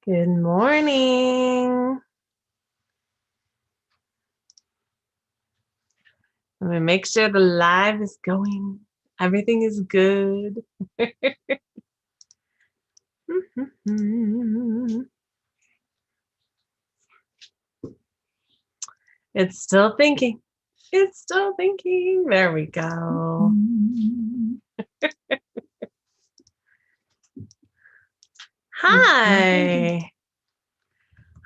Good morning. Let me make sure the live is going. Everything is good. It's still thinking. It's still thinking. There we go. Hi.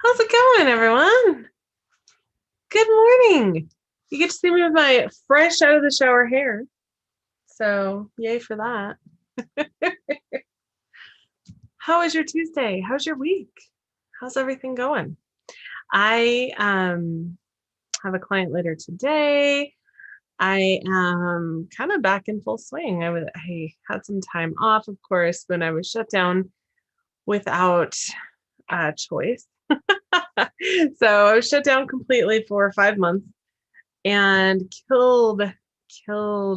How's it going, everyone? Good morning. You get to see me with my fresh out of the shower hair. So, yay for that. How was your Tuesday? How's your week? How's everything going? I have a client later today. I am kind of back in full swing. I had some time off, of course, when I was shut down without a choice. So I was shut down completely for 5 months and killed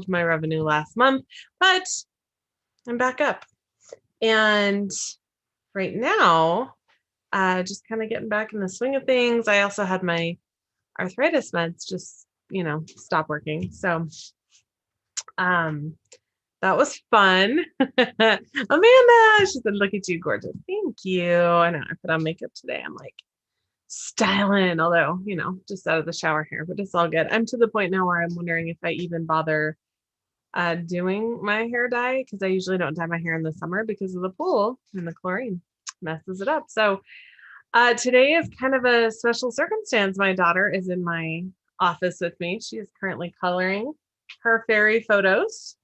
my revenue last month, but I'm back up. And right now, just kind of getting back in the swing of things. I also had my arthritis meds just, stop working. So that was fun. Amanda, she said, look at you, gorgeous. Thank you. I know I put on makeup today. I'm like styling, although, just out of the shower here, but it's all good. I'm to the point now where I'm wondering if I even bother doing my hair dye, because I usually don't dye my hair in the summer because of the pool and the chlorine messes it up. So today is kind of a special circumstance. My daughter is in my office with me. She is currently coloring her fairy photos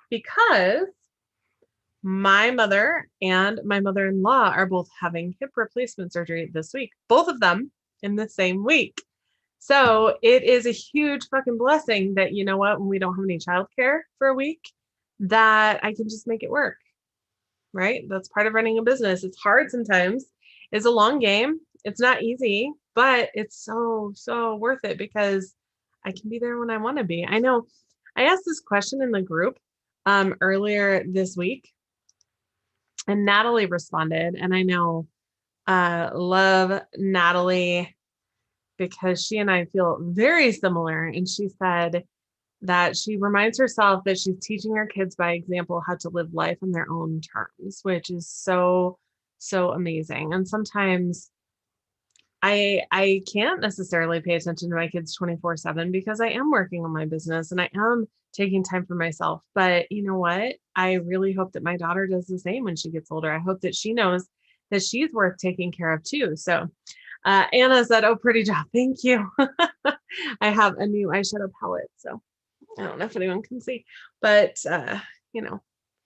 because my mother and my mother-in-law are both having hip replacement surgery this week, both of them in the same week. So it is a huge fucking blessing that, you know what, when we don't have any childcare for a week, that I can just make it work, right? That's part of running a business. It's hard sometimes. It's a long game. It's not easy, but it's so, so worth it because I can be there when I want to be. I know I asked this question in the group earlier this week, and Natalie responded, and I know love Natalie because she and I feel very similar. And she said that she reminds herself that she's teaching her kids by example how to live life on their own terms, which is so, so amazing. And sometimes I can't necessarily pay attention to my kids 24/7 because I am working on my business and I am taking time for myself. But you know what? I really hope that my daughter does the same when she gets older. I hope that she knows that she's worth taking care of too. So Anna said, oh, pretty job. Thank you. I have a new eyeshadow palette. So I don't know if anyone can see, but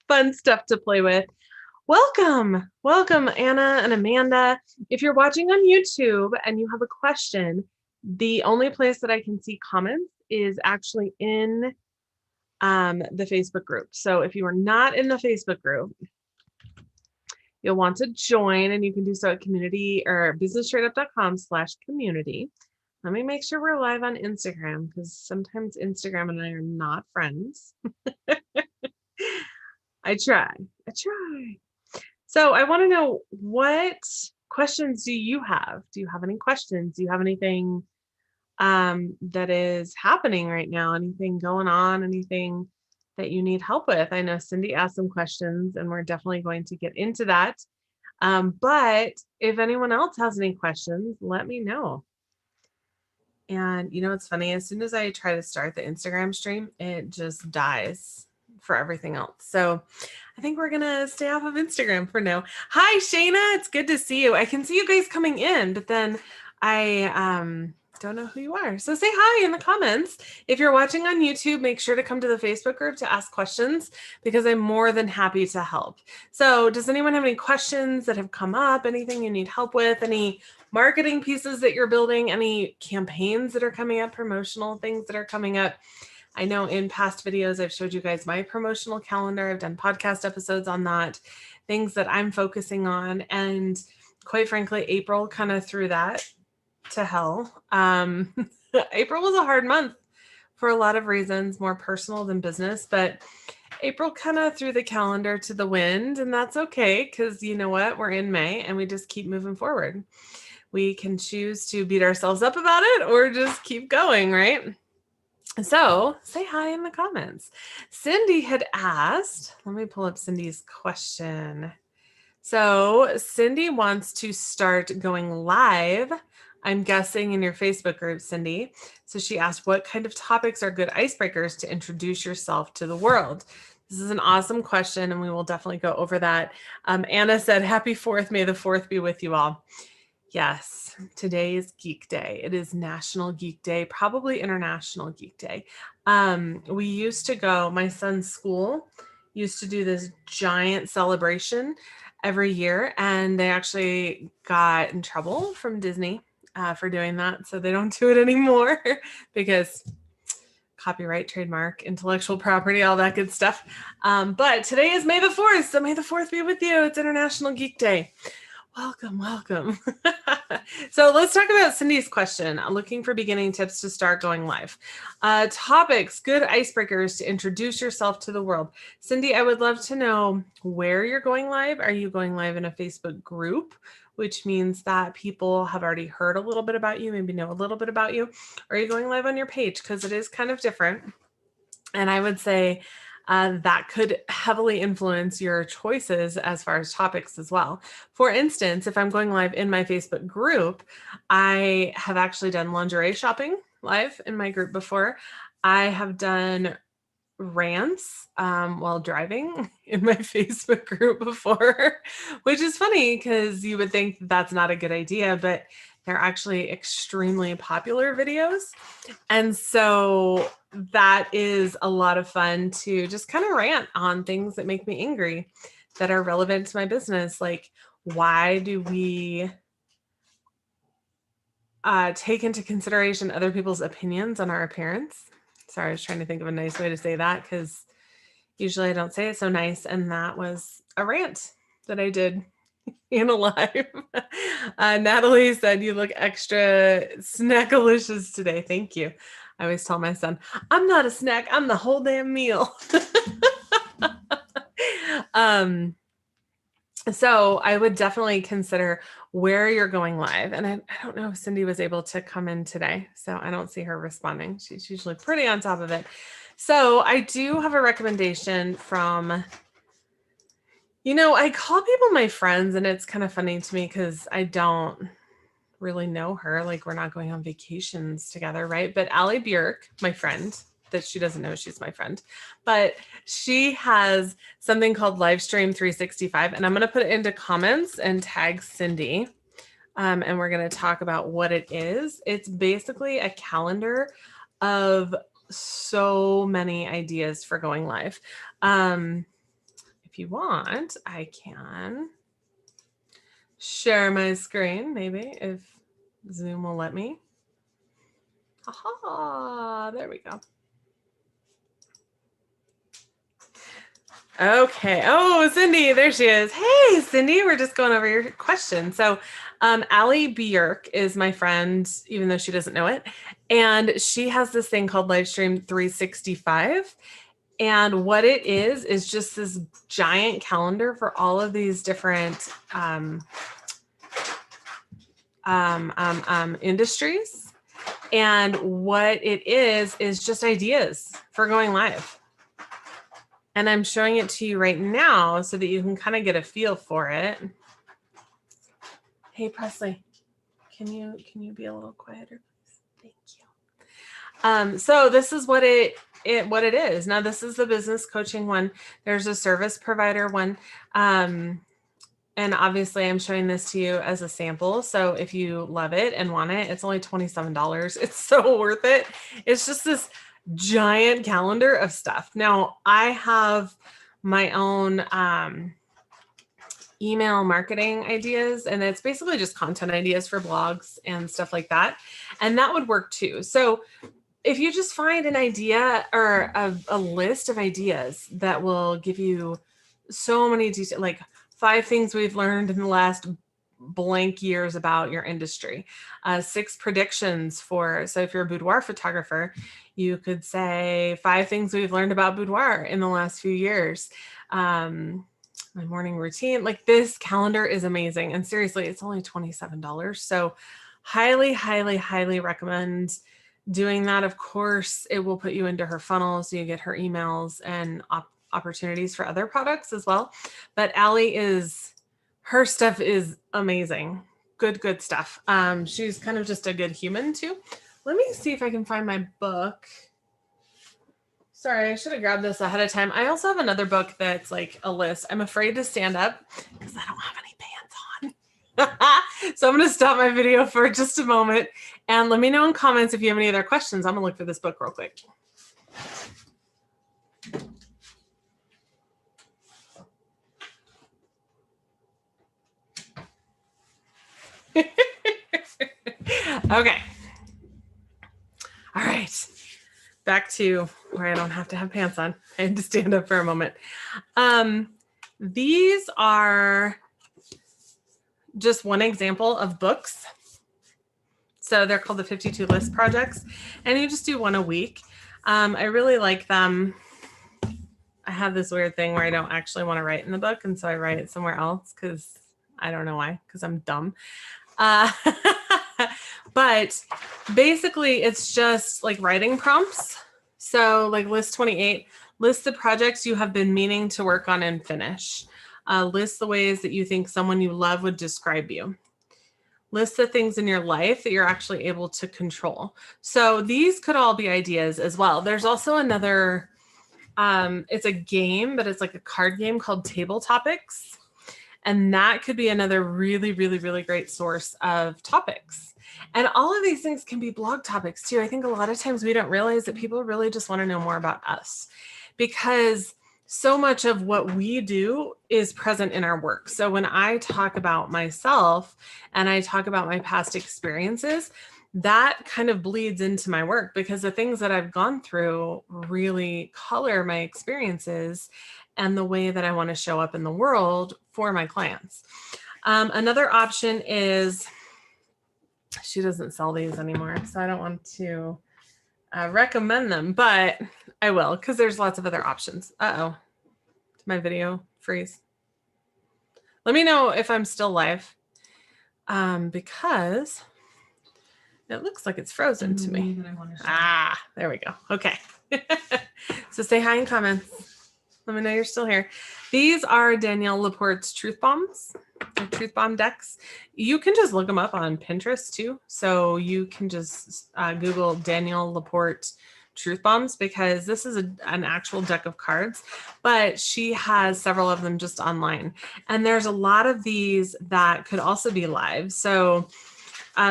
fun stuff to play with. Welcome, Anna and Amanda. If you're watching on YouTube and you have a question, the only place that I can see comments is actually in the Facebook group. So if you are not in the Facebook group, you'll want to join, and you can do so at community or businessstraightup.com/community. Let me make sure we're live on Instagram because sometimes Instagram and I are not friends. I try. So I want to know, what questions do you have? Do you have any questions? Do you have anything that is happening right now? Anything going on? Anything that you need help with? I know Cindy asked some questions and we're definitely going to get into that. But if anyone else has any questions, let me know. And it's funny, as soon as I try to start the Instagram stream, it just dies for everything else. So I think we're going to stay off of Instagram for now. Hi, Shayna. It's good to see you. I can see you guys coming in, but then I don't know who you are. So say hi in the comments. If you're watching on YouTube, make sure to come to the Facebook group to ask questions because I'm more than happy to help. So does anyone have any questions that have come up? Anything you need help with? Any marketing pieces that you're building? Any campaigns that are coming up? Promotional things that are coming up? I know in past videos, I've showed you guys my promotional calendar. I've done podcast episodes on that, things that I'm focusing on. And quite frankly, April kind of threw that to hell. April was a hard month for a lot of reasons, more personal than business, but April kind of threw the calendar to the wind, and that's okay because you know what? We're in May and we just keep moving forward. We can choose to beat ourselves up about it or just keep going, right? So say hi in the comments. Cindy had asked, let me pull up Cindy's question. So Cindy wants to start going live, I'm guessing in your Facebook group, Cindy. So she asked, what kind of topics are good icebreakers to introduce yourself to the world? This is an awesome question, and we will definitely go over that. Anna said, happy 4th. May the 4th be with you all. Yes, today is Geek Day. It is National Geek Day, probably International Geek Day. We used to go, my son's school used to do this giant celebration every year, and they actually got in trouble from Disney for doing that. So they don't do it anymore because copyright, trademark, intellectual property, all that good stuff. But today is May the 4th. So May the 4th be with you. It's International Geek Day. Welcome, welcome. So let's talk about Cindy's question. I'm looking for beginning tips to start going live. Topics, good icebreakers to introduce yourself to the world. Cindy, I would love to know where you're going live. Are you going live in a Facebook group, which means that people have already heard a little bit about you, maybe know a little bit about you? Or are you going live on your page? Because it is kind of different. And I would say that could heavily influence your choices as far as topics as well. For instance, if I'm going live in my Facebook group, I have actually done lingerie shopping live in my group before. I have done rants while driving in my Facebook group before, which is funny because you would think that's not a good idea, but they're actually extremely popular videos. And so that is a lot of fun to just kind of rant on things that make me angry that are relevant to my business. Like, why do we take into consideration other people's opinions on our appearance? Sorry, I was trying to think of a nice way to say that because usually I don't say it so nice. And that was a rant that I did in a live. Natalie said, you look extra snackalicious today. Thank you. I always tell my son, I'm not a snack. I'm the whole damn meal. So I would definitely consider where you're going live. And I don't know if Cindy was able to come in today, so I don't see her responding. She's usually pretty on top of it. So I do have a recommendation from, you know, I call people my friends, and it's kind of funny to me because I don't really know her. Like, we're not going on vacations together, right? But Allie Bjork, my friend, that she doesn't know she's my friend, but she has something called Livestream 365, and I'm going to put it into comments and tag Cindy. And we're going to talk about what it is. It's basically a calendar of so many ideas for going live. If you want, I can share my screen, maybe, if Zoom will let me. Aha, there we go. Okay. Oh, Cindy, there she is. Hey, Cindy, we're just going over your question. So Allie Bjork is my friend, even though she doesn't know it. And she has this thing called Livestream 365. And what it is just this giant calendar for all of these different industries. And what it is just ideas for going live. And I'm showing it to you right now so that you can kind of get a feel for it. Hey, Presley, can you be a little quieter, please? Thank you. So this is what it is. Now, this is the business coaching one. There's a service provider one. And obviously I'm showing this to you as a sample. So if you love it and want it, it's only $27. It's so worth it. It's just this giant calendar of stuff. Now, I have my own email marketing ideas, and it's basically just content ideas for blogs and stuff like that. And that would work too. So if you just find an idea or a list of ideas that will give you so many details, like 5 things we've learned in the last blank years about your industry. 6 predictions for, so if you're a boudoir photographer, you could say 5 things we've learned about boudoir in the last few years. My morning routine, like this calendar is amazing. And seriously, it's only $27. So highly, highly, highly recommend doing that. Of course, it will put you into her funnel, so you get her emails and opportunities for other products as well. But Allie her stuff is amazing. Good stuff. She's kind of just a good human too. Let me see if I can find my book. Sorry, I should have grabbed this ahead of time. I also have another book that's like a list. I'm afraid to stand up because I don't have any pants on. So I'm going to stop my video for just a moment and let me know in comments if you have any other questions. I'm going to look for this book real quick. Okay. All right. Back to where I don't have to have pants on. I had to stand up for a moment. These are just one example of books. So they're called the 52 List Projects, and you just do one a week. I really like them. I have this weird thing where I don't actually want to write in the book, and so I write it somewhere else because I don't know why, because I'm dumb. But basically it's just like writing prompts. So like list 28, list the projects you have been meaning to work on and finish. List the ways that you think someone you love would describe you. List the things in your life that you're actually able to control. So these could all be ideas as well. There's also another, it's a game, but it's like a card game called Table Topics. And that could be another really, really, really great source of topics. And all of these things can be blog topics too. I think a lot of times we don't realize that people really just want to know more about us, because so much of what we do is present in our work. So when I talk about myself and I talk about my past experiences, that kind of bleeds into my work, because the things that I've gone through really color my experiences and the way that I want to show up in the world for my clients. Another option is, she doesn't sell these anymore, so I don't want to recommend them, but I will, because there's lots of other options. Uh-oh, did my video freeze? Let me know if I'm still live, because it looks like it's frozen to me. There we go. Okay. So say hi in comments. Let me know you're still here. These are Danielle Laporte's Truth Bombs, or Truth Bomb decks. You can just look them up on Pinterest too. So you can just Google Danielle Laporte Truth Bombs, because this is an actual deck of cards, but she has several of them just online. And there's a lot of these that could also be live. So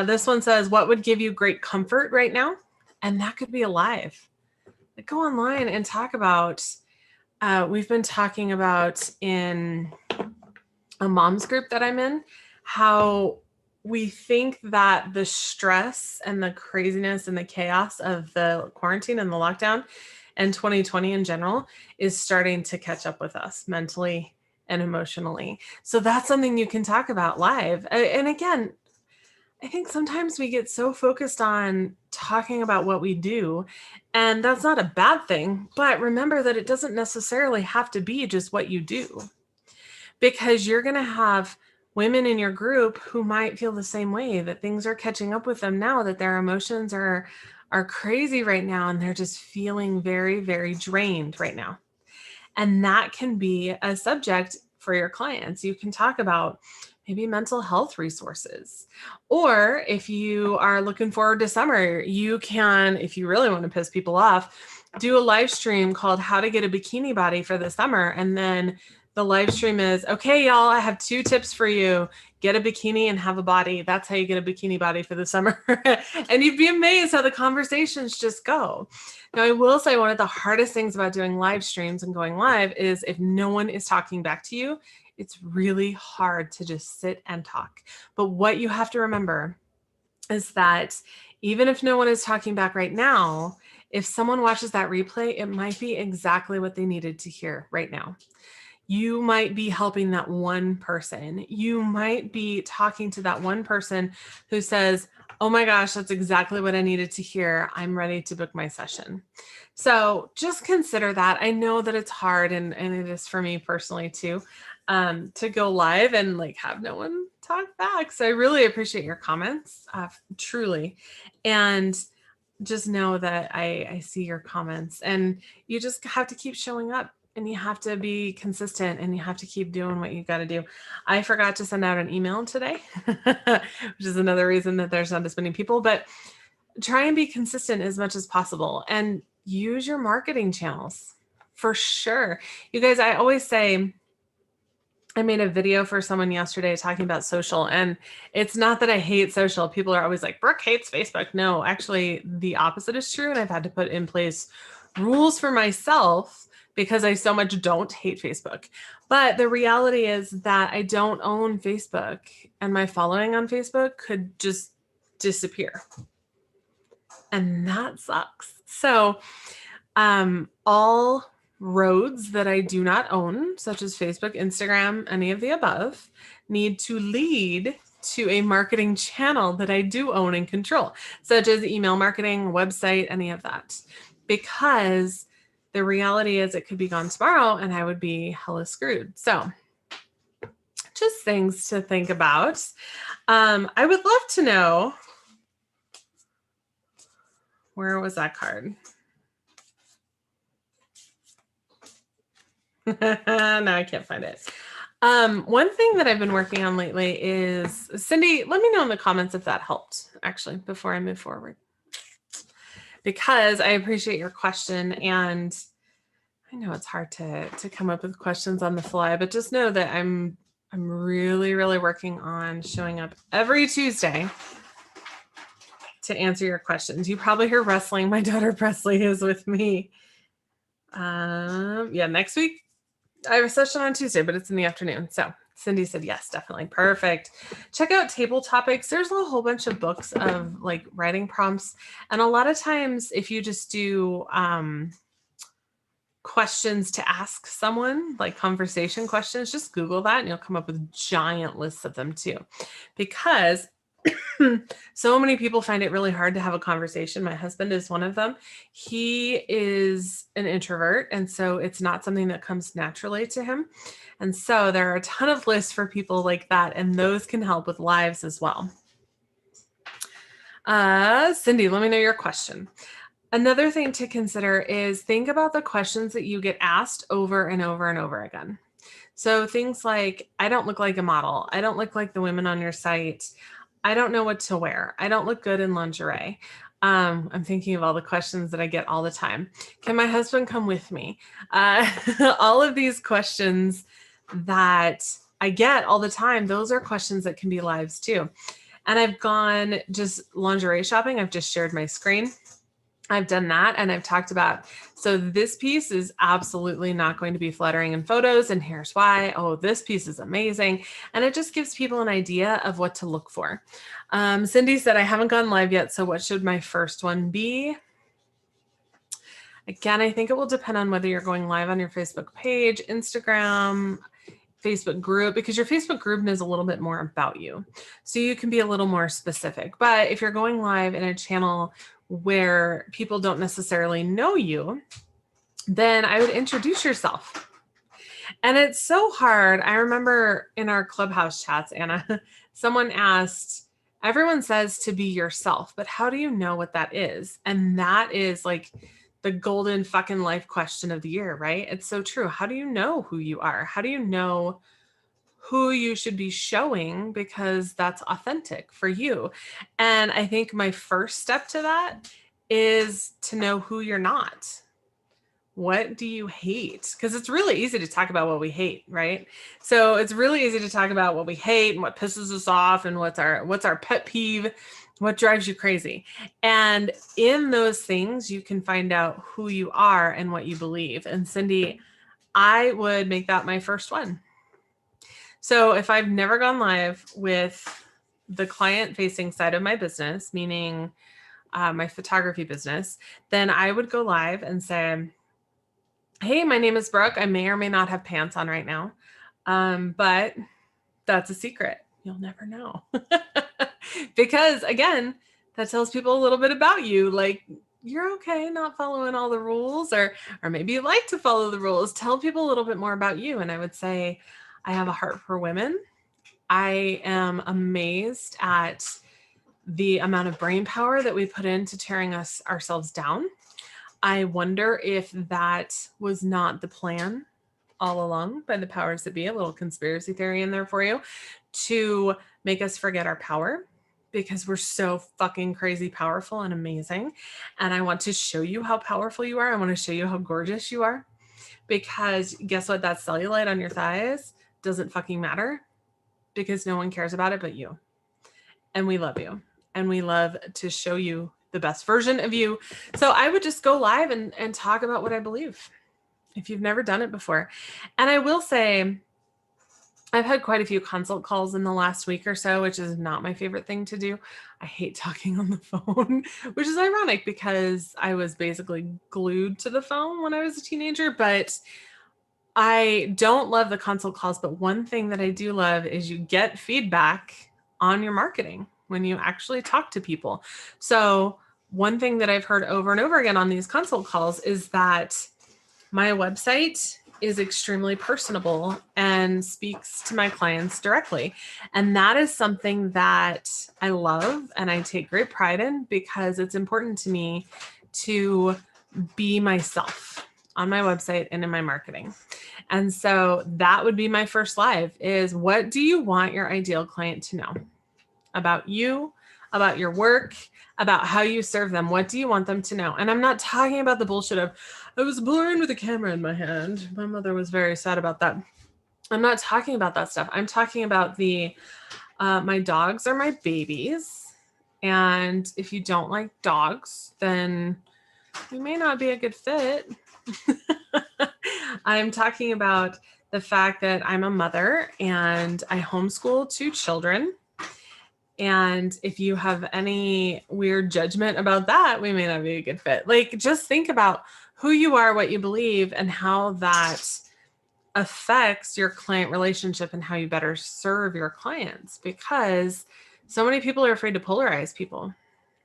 this one says, what would give you great comfort right now? And that could be a live. Like, go online and talk about, we've been talking about in a mom's group that I'm in, how we think that the stress and the craziness and the chaos of the quarantine and the lockdown and 2020 in general is starting to catch up with us mentally and emotionally. So that's something you can talk about live. And again, I think sometimes we get so focused on talking about what we do, and that's not a bad thing, but remember that it doesn't necessarily have to be just what you do, because you're going to have women in your group who might feel the same way, that things are catching up with them now, that their emotions are crazy right now, and they're just feeling very, very drained right now. And that can be a subject for your clients. You can talk about maybe mental health resources. Or if you are looking forward to summer, you can, if you really want to piss people off, do a live stream called How to Get a Bikini Body for the Summer. And then the live stream is, okay, y'all, I have 2 tips for you. Get a bikini and have a body. That's how you get a bikini body for the summer. And you'd be amazed how the conversations just go. Now, I will say one of the hardest things about doing live streams and going live is if no one is talking back to you, it's really hard to just sit and talk. But what you have to remember is that even if no one is talking back right now, if someone watches that replay, it might be exactly what they needed to hear right now. You might be helping that one person. You might be talking to that one person who says, oh my gosh, that's exactly what I needed to hear. I'm ready to book my session. So just consider that. I know that it's hard, and it is for me personally too, to go live and like have no one talk back. So I really appreciate your comments, truly. And just know that I see your comments, and you just have to keep showing up, and you have to be consistent, and you have to keep doing what you got to do. I forgot to send out an email today, which is another reason that there's not as many people, but try and be consistent as much as possible and use your marketing channels for sure. You guys, I always say, I made a video for someone yesterday talking about social, and it's not that I hate social. People are always like, Brooke hates Facebook. No, actually the opposite is true. And I've had to put in place rules for myself because I so much don't hate Facebook. But the reality is that I don't own Facebook, and my following on Facebook could just disappear. And that sucks. So all roads that I do not own, such as Facebook, Instagram, any of the above, need to lead to a marketing channel that I do own and control, such as email marketing, website, any of that. Because the reality is it could be gone tomorrow and I would be hella screwed. So just things to think about. I would love to know, where was that card? No, I can't find it. One thing that I've been working on lately is, Cindy, let me know in the comments if that helped, actually, before I move forward, because I appreciate your question. And I know it's hard to come up with questions on the fly, but just know that I'm really, really working on showing up every Tuesday to answer your questions. You probably hear wrestling. My daughter Presley is with me. Yeah, next week I have a session on Tuesday, but it's in the afternoon. So Cindy said, yes, definitely. Perfect. Check out Table Topics. There's a whole bunch of books of like writing prompts. And a lot of times if you just do questions to ask someone, like conversation questions, just Google that and you'll come up with giant lists of them too. Because so many people find it really hard to have a conversation. My husband is one of them. He is an introvert, and so it's not something that comes naturally to him. And so there are a ton of lists for people like that, and those can help with lives as well. Cindy, let me know your question. Another thing to consider is think about the questions that you get asked over and over and over again. So things like, I don't look like a model. I don't look like the women on your site. I don't know what to wear. I don't look good in lingerie. I'm thinking of all the questions that I get all the time. Can my husband come with me? All of these questions that I get all the time, those are questions that can be lives too. And I've gone just lingerie shopping. I've just shared my screen. I've done that, and I've talked about, so this piece is absolutely not going to be flattering in photos, and here's why. Oh, this piece is amazing. And it just gives people an idea of what to look for. Cindy said, I haven't gone live yet, so what should my first one be? Again, I think it will depend on whether you're going live on your Facebook page, Instagram, Facebook group, because your Facebook group knows a little bit more about you. So you can be a little more specific. But if you're going live in a channel where people don't necessarily know you, then I would introduce yourself. And it's so hard. I remember in our Clubhouse chats, Anna, someone asked, everyone says to be yourself, but how do you know what that is? And that is like the golden fucking life question of the year, right? It's so true. How do you know who you are? How do you know who you should be showing, because that's authentic for you? And I think my first step to that is to know who you're not. What do you hate? Because it's really easy to talk about what we hate, right? So it's really easy to talk about what we hate and what pisses us off and what's our pet peeve, what drives you crazy. And in those things, you can find out who you are and what you believe. And Cindy, I would make that my first one. So if I've never gone live with the client-facing side of my business, meaning my photography business, then I would go live and say, Hey, my name is Brooke. I may or may not have pants on right now, but that's a secret. You'll never know. Because again, that tells people a little bit about you. Like, you're okay not following all the rules, or maybe you like to follow the rules. Tell people a little bit more about you. And I would say I have a heart for women. I am amazed at the amount of brain power that we put into tearing ourselves down. I wonder if that was not the plan all along by the powers that be, a little conspiracy theory in there for you, to make us forget our power, because we're so fucking crazy powerful and amazing. And I want to show you how powerful you are. I want to show you how gorgeous you are, because guess what? That cellulite on your thighs doesn't fucking matter, because no one cares about it but you. And we love you. And we love to show you the best version of you. So I would just go live and talk about what I believe, if you've never done it before. And I will say, I've had quite a few consult calls in the last week or so, which is not my favorite thing to do. I hate talking on the phone, which is ironic because I was basically glued to the phone when I was a teenager. But I don't love the consult calls. But one thing that I do love is you get feedback on your marketing when you actually talk to people. So one thing that I've heard over and over again on these consult calls is that my website is extremely personable and speaks to my clients directly. And that is something that I love and I take great pride in, because it's important to me to be myself on my website and in my marketing. And so that would be my first live, is what do you want your ideal client to know about you, about your work, about how you serve them? What do you want them to know? And I'm not talking about the bullshit of, I was born with a camera in my hand. My mother was very sad about that. I'm not talking about that stuff. I'm talking about my dogs are my babies. And if you don't like dogs, then you may not be a good fit. I'm talking about the fact that I'm a mother and I homeschool 2 children. And if you have any weird judgment about that, we may not be a good fit. Like, just think about who you are, what you believe, and how that affects your client relationship and how you better serve your clients. Because so many people are afraid to polarize people,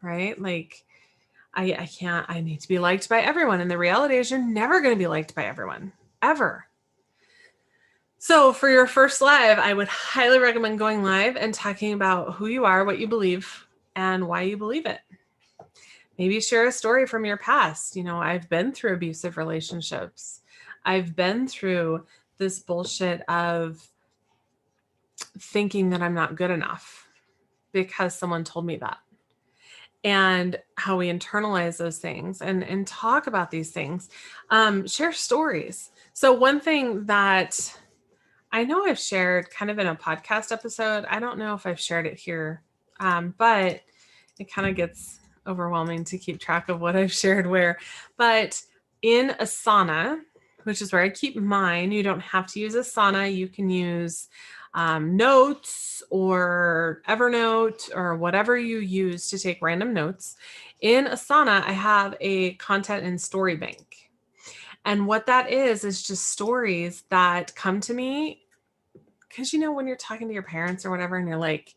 right? Like, I need to be liked by everyone. And the reality is, you're never going to be liked by everyone, ever. So for your first live, I would highly recommend going live and talking about who you are, what you believe, and why you believe it. Maybe share a story from your past. I've been through abusive relationships. I've been through this bullshit of thinking that I'm not good enough because someone told me that. And how we internalize those things and talk about these things. Share stories. So one thing that I know I've shared kind of in a podcast episode, I don't know if I've shared it here, but it kind of gets overwhelming to keep track of what I've shared where. But in Asana, which is where I keep mine, you don't have to use Asana. You can use Notes or Evernote or whatever you use to take random notes. In Asana, I have a content and story bank. And what that is just stories that come to me. Because, when you're talking to your parents or whatever, and you're like,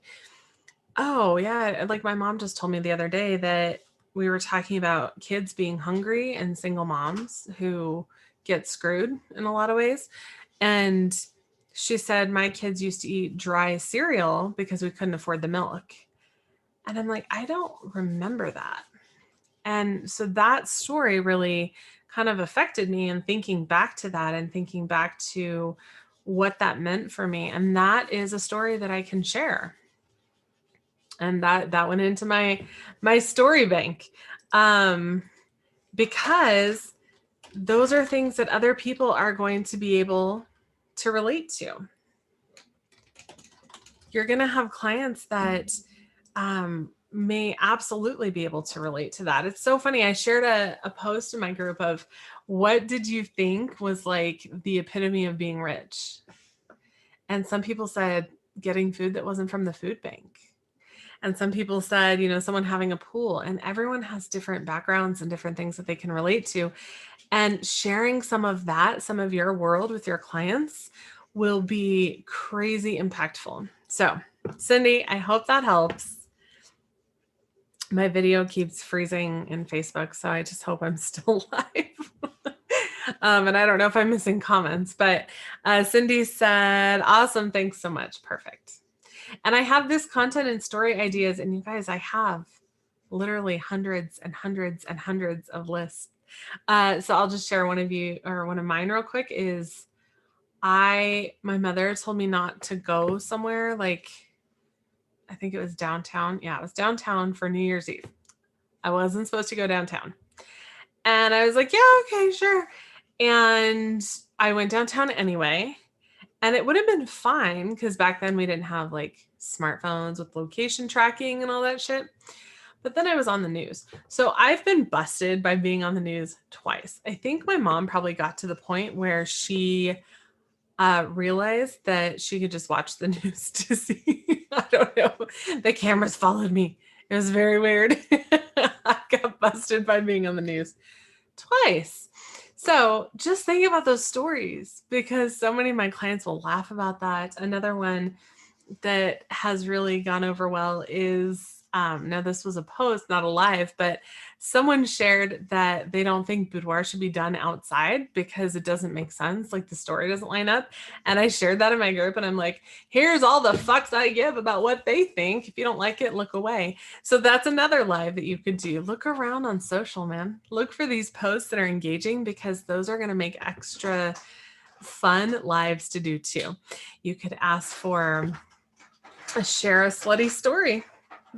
oh, yeah, like my mom just told me the other day that we were talking about kids being hungry and single moms who get screwed in a lot of ways. And she said, my kids used to eat dry cereal because we couldn't afford the milk. And I'm like, I don't remember that. And so that story really kind of affected me, and thinking back to that and thinking back to what that meant for me. And that is a story that I can share. And that went into my story bank, because those are things that other people are going to be able to relate to. You're going to have clients that may absolutely be able to relate to that. It's so funny. I shared a post in my group of, what did you think was like the epitome of being rich? And some people said getting food that wasn't from the food bank. And some people said, someone having a pool. And everyone has different backgrounds and different things that they can relate to. And sharing some of that, some of your world with your clients will be crazy impactful. So, Cindy, I hope that helps. My video keeps freezing in Facebook, so I just hope I'm still live. And I don't know if I'm missing comments, but Cindy said, awesome, thanks so much. Perfect. And I have this content and story ideas, and you guys, I have literally hundreds and hundreds and hundreds of lists. So I'll just share one of mine real quick is my mother told me not to go somewhere like, I think it was downtown. Yeah, it was downtown for New Year's Eve. I wasn't supposed to go downtown. And I was like, yeah, okay, sure. And I went downtown anyway. And it would have been fine because back then we didn't have like smartphones with location tracking and all that shit. But then I was on the news. So I've been busted by being on the news twice. I think my mom probably got to the point where she realized that she could just watch the news to see. I don't know. The cameras followed me. It was very weird. I got busted by being on the news twice. So just think about those stories because so many of my clients will laugh about that. Another one that has really gone over well is now this was a post, not a live, but someone shared that they don't think boudoir should be done outside because it doesn't make sense. Like the story doesn't line up. And I shared that in my group and I'm like, here's all the fucks I give about what they think. If you don't like it, look away. So that's another live that you could do. Look around on social, man. Look for these posts that are engaging because those are going to make extra fun lives to do too. You could ask for share a slutty story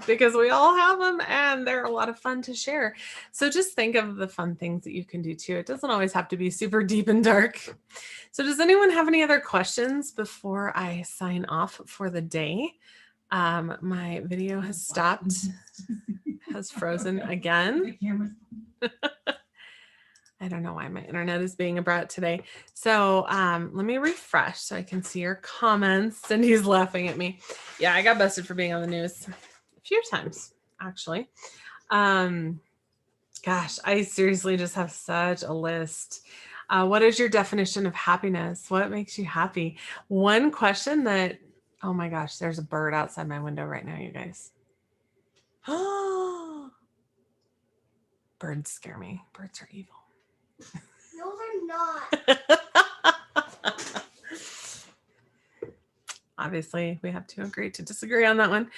because we all have them and they're a lot of fun to share. So just think of the fun things that you can do too. It doesn't always have to be super deep and dark. So does anyone have any other questions before I sign off for the day? My video has stopped, has frozen again. I don't know why my internet is being a brat today. So let me refresh so I can see your comments. Cindy's laughing at me. Yeah, I got busted for being on the news a few times, actually. Gosh, I seriously just have such a list. What is your definition of happiness? What makes you happy? One question that, oh my gosh, there's a bird outside my window right now, you guys. Birds scare me. Birds are evil. No, they're not. Obviously, we have to agree to disagree on that one.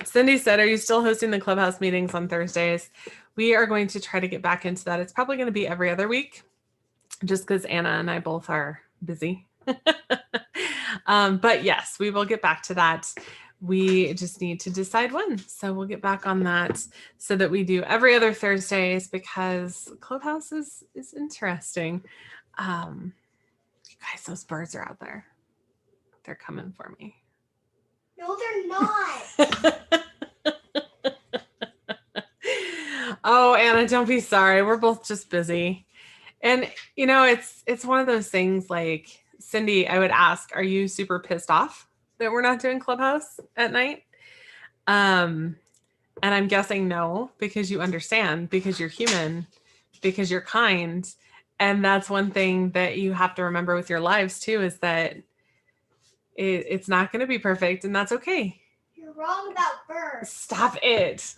Cindy said, are you still hosting the clubhouse meetings on Thursdays? We are going to try to get back into that. It's probably going to be every other week just because Anna and I both are busy. But yes, we will get back to that. We just need to decide when. So we'll get back on that so that we do every other Thursdays because Clubhouse is interesting. You guys, those birds are out there. They're coming for me. No, they're not. Oh, Anna, don't be sorry. We're both just busy. And, you know, it's one of those things like, Cindy, I would ask, are you super pissed off that we're not doing Clubhouse at night? And I'm guessing no, because you understand, because you're human, because you're kind. And that's one thing that you have to remember with your lives too, is that it's not going to be perfect and that's okay. You're wrong about birds. Stop it.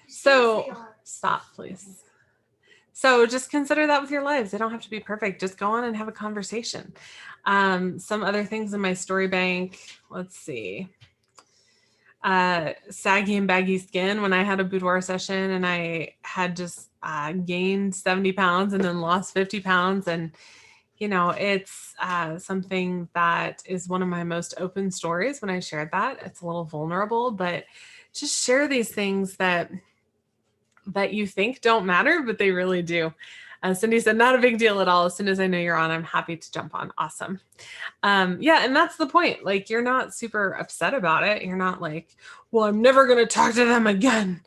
So stop, please. So just consider that with your lives. They don't have to be perfect. Just go on and have a conversation. Some other things in my story bank. Let's see. Saggy and baggy skin when I had a boudoir session and I had just gained 70 pounds and then lost 50 pounds. And, you know, it's something that is one of my most open stories when I shared that. It's a little vulnerable, but just share these things that you think don't matter, but they really do. Cindy said, not a big deal at all. As soon as I know you're on, I'm happy to jump on. Awesome. Yeah. And that's the point. Like, you're not super upset about it. You're not like, well, I'm never going to talk to them again,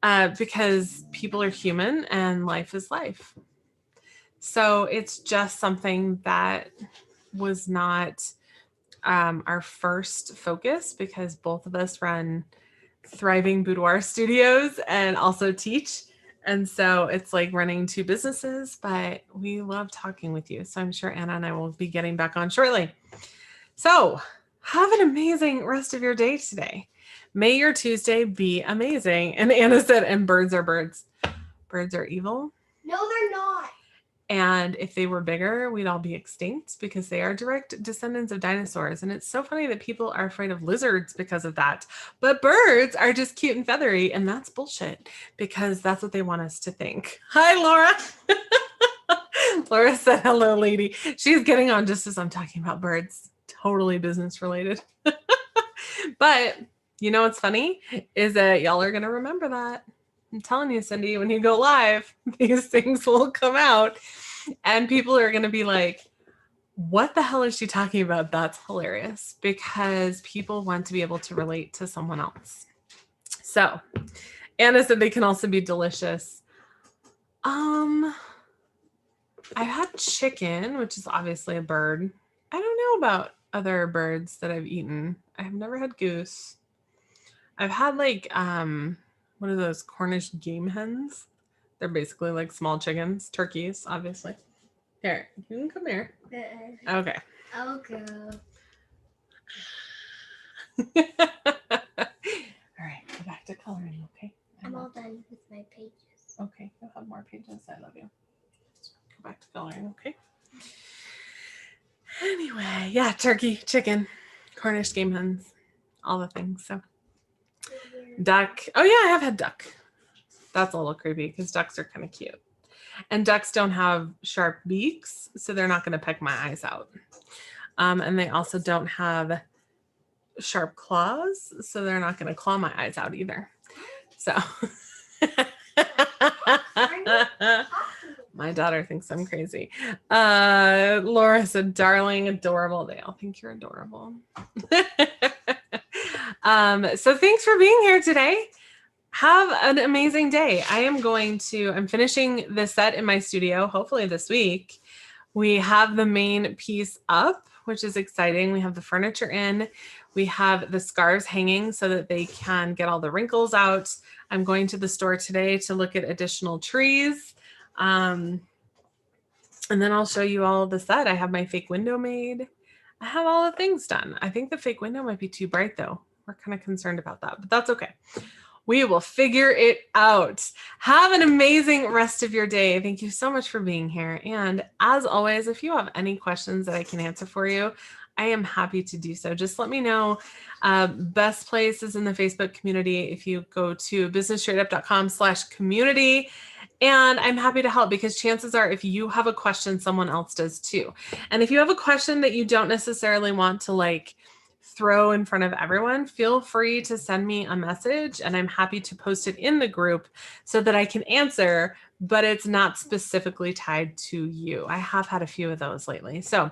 because people are human and life is life. So it's just something that was not our first focus because both of us run thriving boudoir studios and also teach. And so it's like running two businesses, but we love talking with you. So I'm sure Anna and I will be getting back on shortly. So have an amazing rest of your day today. May your Tuesday be amazing. And Anna said, and birds are birds. Birds are evil. No, they're not. And if they were bigger, we'd all be extinct because they are direct descendants of dinosaurs. And it's so funny that people are afraid of lizards because of that. But birds are just cute and feathery. And that's bullshit because that's what they want us to think. Hi, Laura. Laura said, hello, lady. She's getting on just as I'm talking about birds. Totally business related. But you know what's funny is that y'all are going to remember that. I'm telling you, Cindy, when you go live, these things will come out and people are going to be like, what the hell is she talking about? That's hilarious because people want to be able to relate to someone else. So Anna said they can also be delicious. I had chicken, which is obviously a bird. I don't know about other birds that I've eaten. I've never had goose. I've had like, what are those Cornish game hens? They're basically like small chickens, turkeys, obviously. Here, you can come here. Okay. I'll go. All right, go back to coloring, okay? I'm all done with my pages. Okay, you'll have more pages. I love you. Go back to coloring, okay? Anyway, yeah, turkey, chicken, Cornish game hens, all the things. So duck. Oh yeah, I have had duck. That's a little creepy because ducks are kind of cute. And ducks don't have sharp beaks, so they're not going to peck my eyes out. And they also don't have sharp claws, so they're not going to claw my eyes out either. So my daughter thinks I'm crazy. Laura said, darling, adorable. They all think you're adorable. So thanks for being here today. Have an amazing day. I'm finishing this set in my studio, hopefully this week. We have the main piece up, which is exciting. We have the furniture in. We have the scarves hanging so that they can get all the wrinkles out. I'm going to the store today to look at additional trees. And then I'll show you all of the set. I have my fake window made. I have all the things done. I think the fake window might be too bright though. We're kind of concerned about that, but that's okay. We will figure it out. Have an amazing rest of your day. Thank you so much for being here. And as always, if you have any questions that I can answer for you, I am happy to do so. Just let me know. Best place is in the Facebook community. If you go to businessstraightup.com/community, and I'm happy to help because chances are if you have a question, someone else does too. And if you have a question that you don't necessarily want to like throw in front of everyone, feel free to send me a message and I'm happy to post it in the group so that I can answer, but it's not specifically tied to you. I have had a few of those lately. So